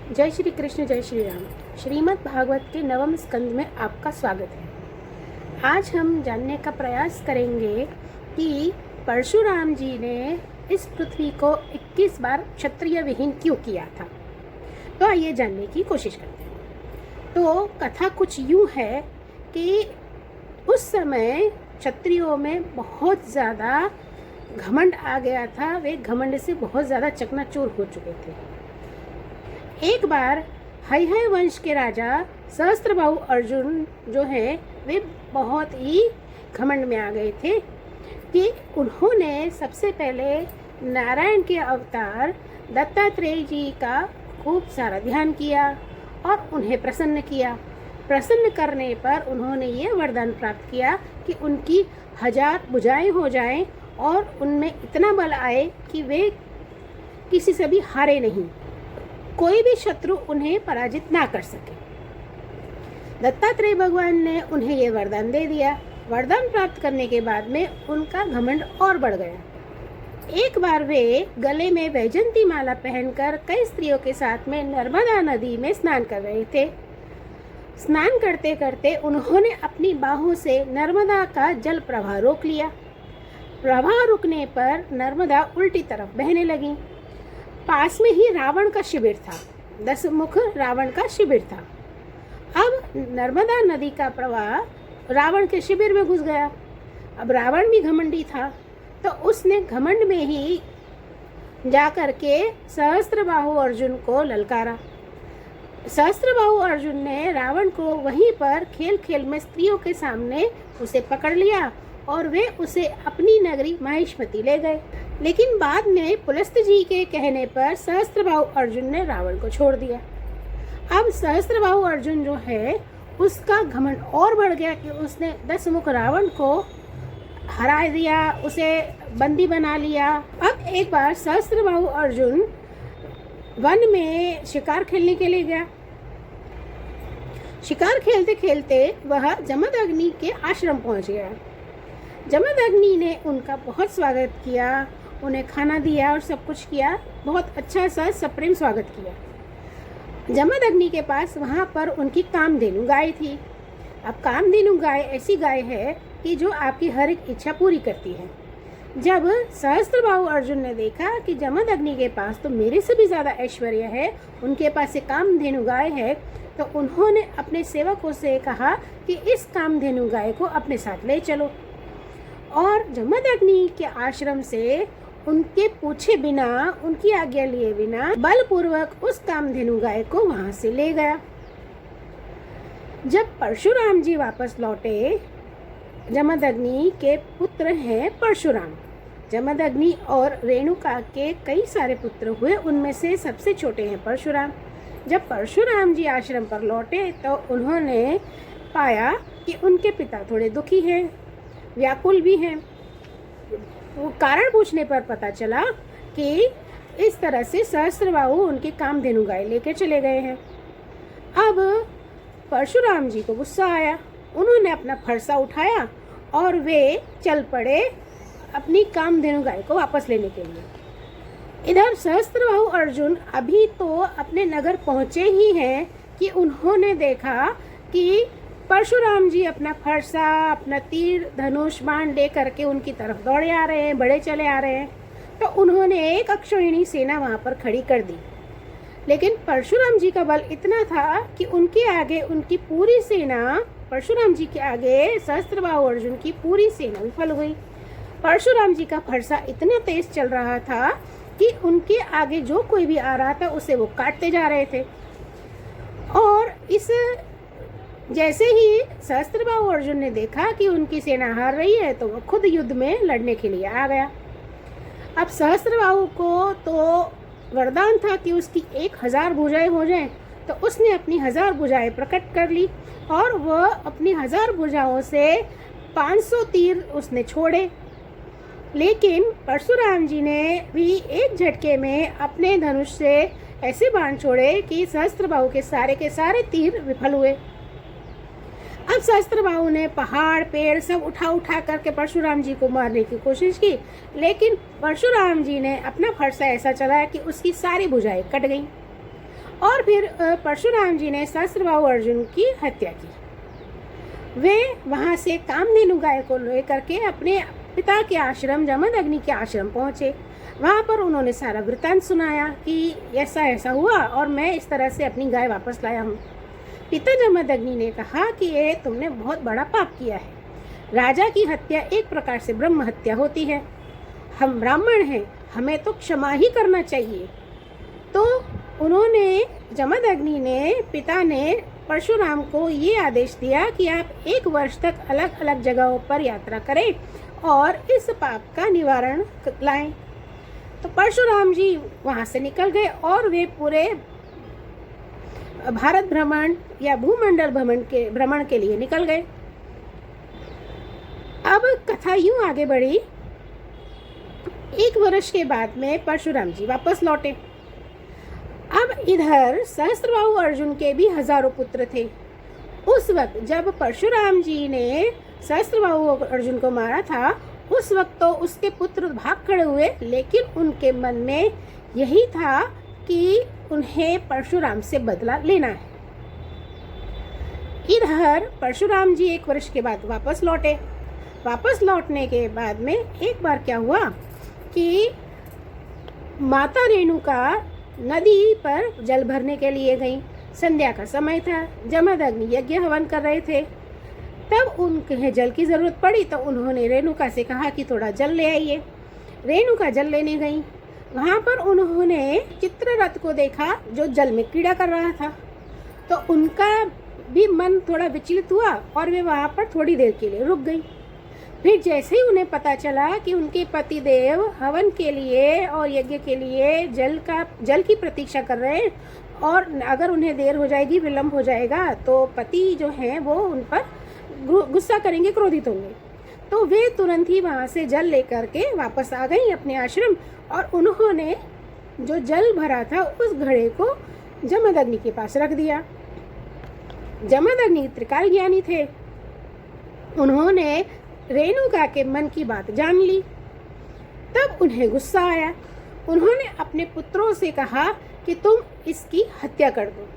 जय श्री कृष्ण, जय श्री राम। श्रीमद् भागवत के नवम स्कंद में आपका स्वागत है। आज हम जानने का प्रयास करेंगे कि परशुराम जी ने इस पृथ्वी को 21 बार क्षत्रिय विहीन क्यों किया था। तो आइए जानने की कोशिश करते हैं। तो कथा कुछ यूँ है कि उस समय क्षत्रियों में बहुत ज़्यादा घमंड आ गया था। वे घमंड से बहुत ज़्यादा चकनाचूर हो चुके थे। एक बार हैहय वंश के राजा सहस्त्रबाहु अर्जुन जो है वे बहुत ही घमंड में आ गए थे कि उन्होंने सबसे पहले नारायण के अवतार दत्तात्रेय जी का खूब सारा ध्यान किया और उन्हें प्रसन्न किया। प्रसन्न करने पर उन्होंने ये वरदान प्राप्त किया कि उनकी 1000 भुजाएं हो जाएं और उनमें इतना बल आए कि वे किसी से भी हारे नहीं, कोई भी शत्रु उन्हें पराजित ना कर सके। दत्तात्रेय भगवान ने उन्हें ये वरदान दे दिया। वरदान प्राप्त करने के बाद में उनका घमंड और बढ़ गया। एक बार वे गले में वैजंती माला पहनकर कई स्त्रियों के साथ में नर्मदा नदी में स्नान कर रहे थे। स्नान करते करते उन्होंने अपनी बाहों से नर्मदा का जल प्रवाह रोक लिया। प्रवाह रुकने पर नर्मदा उल्टी तरफ बहने लगी। पास में ही रावण का शिविर था। 10 मुख रावण का शिविर था। अब नर्मदा नदी का प्रवाह रावण के शिविर में घुस गया। अब रावण भी घमंडी था, तो उसने घमंड में ही जाकर के सहस्त्रबाहु अर्जुन को ललकारा। सहस्त्रबाहु अर्जुन ने रावण को वहीं पर खेल खेल में स्त्रियों के सामने उसे पकड़ लिया और वे उसे अपनी नगरी माहिष्मति ले गए। लेकिन बाद में पुलस्त जी के कहने पर सहस्त्रबाहु अर्जुन ने रावण को छोड़ दिया। अब सहस्त्रबाहु अर्जुन जो है उसका घमंड और बढ़ गया कि उसने 10 मुख रावण को हरा दिया, उसे बंदी बना लिया। अब एक बार सहस्त्रबाहु अर्जुन वन में शिकार खेलने के लिए गया। शिकार खेलते खेलते वह जमदग्नि के आश्रम पहुंच गया। जमदग्नि ने उनका बहुत स्वागत किया, उन्हें खाना दिया और सब कुछ किया। बहुत अच्छा सा सप्रेम स्वागत किया। जमदग्नि के पास वहाँ पर उनकी कामधेनु गाय थी। अब कामधेनु गाय ऐसी गाय है कि जो आपकी हर एक इच्छा पूरी करती है। जब सहस्त्रबाहु अर्जुन ने देखा कि जमदग्नि के पास तो मेरे से भी ज़्यादा ऐश्वर्य है, उनके पास एक कामधेनु गाय है, तो उन्होंने अपने सेवकों से कहा कि इस कामधेनु गाय को अपने साथ ले चलो। और जमदग्नि के आश्रम से उनके पूछे बिना, उनकी आज्ञा लिए बिना बलपूर्वक उस कामधेनु गाय को वहां से ले गया। जब परशुराम जी वापस लौटे, जमदग्नि के पुत्र हैं परशुराम। जमदग्नि और रेणुका के कई सारे पुत्र हुए, उनमें से सबसे छोटे हैं परशुराम। जब परशुराम जी आश्रम पर लौटे तो उन्होंने पाया कि उनके पिता थोड़े दुखी हैं, व्याकुल भी हैं। वो कारण पूछने पर पता चला कि इस तरह से सहस्त्रबाहु उनके कामधेनु गाय लेकर चले गए हैं। अब परशुराम जी को गुस्सा आया। उन्होंने अपना फरसा उठाया और वे चल पड़े अपनी कामधेनु गाय को वापस लेने के लिए। इधर सहस्त्रबाहु अर्जुन अभी तो अपने नगर पहुँचे ही हैं कि उन्होंने देखा कि परशुराम जी अपना फरसा, अपना तीर, धनुष, बाण ले करके उनकी तरफ दौड़े आ रहे हैं, बढ़े चले आ रहे हैं। तो उन्होंने एक अक्षौहिणी सेना वहाँ पर खड़ी कर दी। लेकिन परशुराम जी का बल इतना था कि उनके आगे उनकी पूरी सेना, परशुराम जी के आगे सहस्त्रबाहु अर्जुन की पूरी सेना विफल हुई। परशुराम जी का फरसा इतना तेज चल रहा था कि उनके आगे जो कोई भी आ रहा था उसे वो काटते जा रहे थे। और इस जैसे ही सहस्त्रबाहु अर्जुन ने देखा कि उनकी सेना हार रही है तो वो खुद युद्ध में लड़ने के लिए आ गया। अब सहस्त्रबाहु को तो वरदान था कि उसकी 1000 भुजाएं हो जाएं, तो उसने अपनी 1000 भुजाएं प्रकट कर ली और वह अपनी 1000 भुजाओं से 500 तीर उसने छोड़े। लेकिन परशुराम जी ने भी एक झटके में अपने धनुष से ऐसे बाण छोड़े कि सहस्त्रबाहु के सारे तीर विफल हुए। अब सहस्त्रबाहु ने पहाड़, पेड़ सब उठा करके परशुराम जी को मारने की कोशिश की, लेकिन परशुराम जी ने अपना फरसा ऐसा चलाया कि उसकी सारी भुजाएं कट गईं। और फिर परशुराम जी ने सहस्त्रबाहु अर्जुन की हत्या की। वे वहाँ से कामधेनु गाय को लेकर के अपने पिता के आश्रम जमदग्नि के आश्रम पहुँचे। वहाँ पर उन्होंने सारा वृत्तांत सुनाया कि ऐसा ऐसा हुआ और मैं इस तरह से अपनी गाय वापस लाया हूँ। पिता जमदग्नि ने कहा कि ये तुमने बहुत बड़ा पाप किया है। राजा की हत्या एक प्रकार से ब्रह्म हत्या होती है। हम ब्राह्मण हैं, हमें तो क्षमा ही करना चाहिए। तो उन्होंने जमदग्नि ने पिता ने परशुराम को ये आदेश दिया कि आप 1 वर्ष तक अलग अलग जगहों पर यात्रा करें और इस पाप का निवारण लाएं। तो परशुराम जी वहाँ से निकल गए और वे पूरे भारत भ्रमण या भूमंडल भ्रमण के लिए निकल गए। अब कथा यूं आगे बढ़ी। 1 वर्ष के बाद में परशुराम जी वापस लौटे। अब इधर सहस्त्रबाहु अर्जुन के भी हजारों पुत्र थे। उस वक्त जब परशुराम जी ने सहस्त्रबाहु अर्जुन को मारा था, उस वक्त तो उसके पुत्र भाग खड़े हुए, लेकिन उनके मन में यही था कि उन्हें परशुराम से बदला लेना है। इधर परशुराम जी 1 वर्ष के बाद वापस लौटे। वापस लौटने के बाद में एक बार क्या हुआ कि माता रेणुका नदी पर जल भरने के लिए गई। संध्या का समय था, जमदग्नि यज्ञ हवन कर रहे थे। तब उन्हें जल की ज़रूरत पड़ी तो उन्होंने रेणुका से कहा कि थोड़ा जल ले आइए। रेणुका जल लेने गई। वहाँ पर उन्होंने चित्ररथ को देखा जो जल में क्रीड़ा कर रहा था। तो उनका भी मन थोड़ा विचलित हुआ और वे वहाँ पर थोड़ी देर के लिए रुक गई। फिर जैसे ही उन्हें पता चला कि उनके पति देव हवन के लिए और यज्ञ के लिए जल की प्रतीक्षा कर रहे हैं और अगर उन्हें देर हो जाएगी, विलम्ब हो जाएगा, तो पति जो हैं वो उन पर गुस्सा करेंगे, क्रोधित होंगे। तो वे तुरंत ही वहाँ से जल लेकर के वापस आ गई अपने आश्रम और उन्होंने जो जल भरा था उस घड़े को जमदग्नि के पास रख दिया। जमदग्नि त्रिकाल ज्ञानी थे। उन्होंने रेणुका के मन की बात जान ली। तब उन्हें गुस्सा आया। उन्होंने अपने पुत्रों से कहा कि तुम इसकी हत्या कर दो।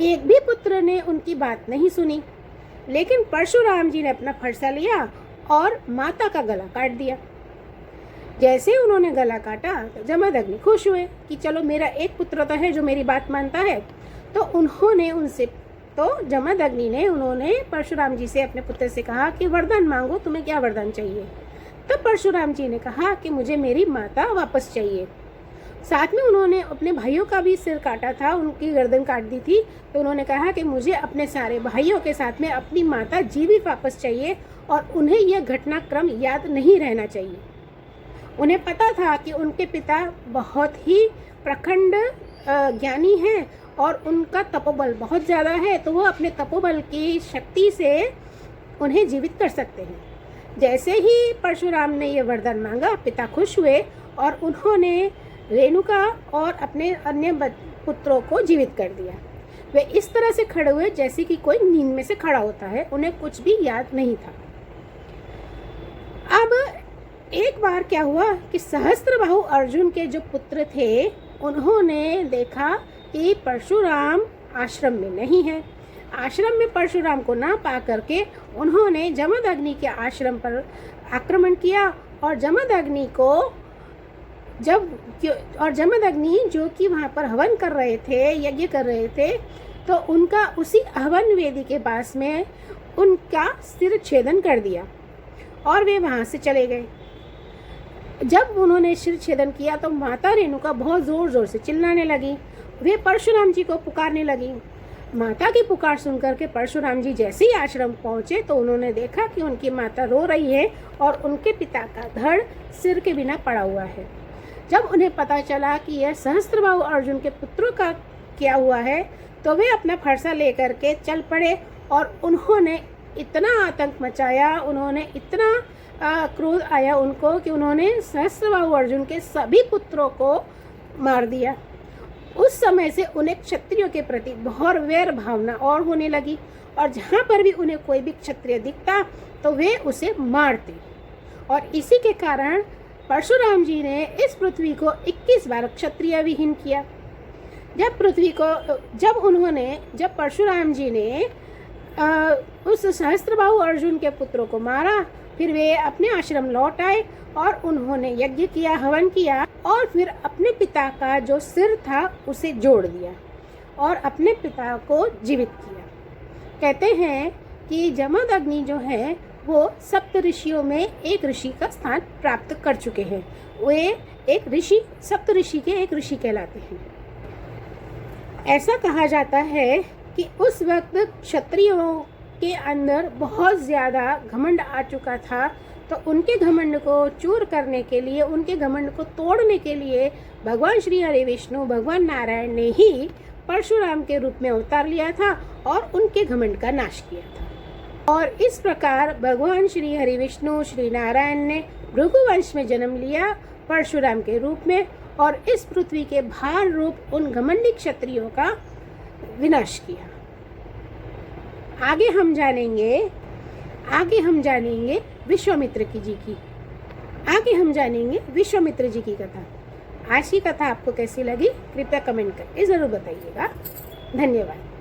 एक भी पुत्र ने उनकी बात नहीं सुनी, लेकिन परशुराम जी ने अपना फरसा लिया और माता का गला काट दिया। जैसे उन्होंने गला काटा तो जमदग्नि खुश हुए कि चलो मेरा एक पुत्र तो है जो मेरी बात मानता है। तो जमदग्नि ने उन्होंने परशुराम जी से अपने पुत्र से कहा कि वरदान मांगो, तुम्हें क्या वरदान चाहिए। तब परशुराम जी ने कहा कि मुझे मेरी माता वापस चाहिए। साथ में उन्होंने अपने भाइयों का भी सिर काटा था, उनकी गर्दन काट दी थी। तो उन्होंने कहा कि मुझे अपने सारे भाइयों के साथ में अपनी माता जीवित वापस चाहिए और उन्हें यह घटनाक्रम याद नहीं रहना चाहिए। उन्हें पता था कि उनके पिता बहुत ही प्रखंड ज्ञानी हैं और उनका तपोबल बहुत ज़्यादा है, तो वो अपने तपोबल की शक्ति से उन्हें जीवित कर सकते हैं। जैसे ही परशुराम ने ये वरदान मांगा, पिता खुश हुए और उन्होंने रेणुका और अपने अन्य पुत्रों को जीवित कर दिया। वे इस तरह से खड़े हुए जैसे कि कोई नींद में से खड़ा होता है, उन्हें कुछ भी याद नहीं था। अब एक बार क्या हुआ कि सहस्त्रबाहु अर्जुन के जो पुत्र थे, उन्होंने देखा कि परशुराम आश्रम में नहीं है। आश्रम में परशुराम को ना पा करके उन्होंने जमदग्नि के आश्रम पर आक्रमण किया और जमदग्नि जो कि वहाँ पर हवन कर रहे थे, यज्ञ कर रहे थे, तो उनका उसी हवन वेदी के पास में उनका सिर छेदन कर दिया और वे वहाँ से चले गए। जब उन्होंने सिर छेदन किया तो माता रेणुका बहुत ज़ोर ज़ोर से चिल्लाने लगी। वे परशुराम जी को पुकारने लगी। माता की पुकार सुनकर के परशुराम जी जैसे ही आश्रम पहुँचे तो उन्होंने देखा कि उनकी माता रो रही है और उनके पिता का धड़ सिर के बिना पड़ा हुआ है। जब उन्हें पता चला कि यह सहस्त्रबाहु अर्जुन के पुत्रों का क्या हुआ है, तो वे अपना फरसा लेकर के चल पड़े और उन्होंने इतना आतंक मचाया, उन्होंने इतना क्रोध आया उनको कि उन्होंने सहस्त्रबाहु अर्जुन के सभी पुत्रों को मार दिया। उस समय से उन्हें क्षत्रियों के प्रति बहुत वैर भावना और होने लगी और जहाँ पर भी उन्हें कोई भी क्षत्रिय दिखता तो वे उसे मारते। और इसी के कारण परशुराम जी ने इस पृथ्वी को 21 बार क्षत्रिय विहीन किया। जब परशुराम जी ने उस सहस्त्रबाहु अर्जुन के पुत्रों को मारा, फिर वे अपने आश्रम लौट आए और उन्होंने यज्ञ किया, हवन किया और फिर अपने पिता का जो सिर था उसे जोड़ दिया और अपने पिता को जीवित किया। कहते हैं कि जमदग्नि जो है वो सप्त ऋषियों में एक ऋषि का स्थान प्राप्त कर चुके हैं। वे एक ऋषि, सप्त ऋषि के एक ऋषि कहलाते हैं। ऐसा कहा जाता है कि उस वक्त क्षत्रियों के अंदर बहुत ज़्यादा घमंड आ चुका था, तो उनके घमंड को चूर करने के लिए, उनके घमंड को तोड़ने के लिए भगवान श्री हरि विष्णु, भगवान नारायण ने ही परशुराम के रूप में अवतार लिया था और उनके घमंड का नाश किया था। और इस प्रकार भगवान श्री हरि विष्णु, श्री नारायण ने भृगुवंश में जन्म लिया परशुराम के रूप में और इस पृथ्वी के भार रूप उन घमंडी क्षत्रियों का विनाश किया। आगे हम जानेंगे विश्वामित्र जी की कथा। आज की कथा आपको कैसी लगी कृपया कमेंट करके ज़रूर बताइएगा। धन्यवाद।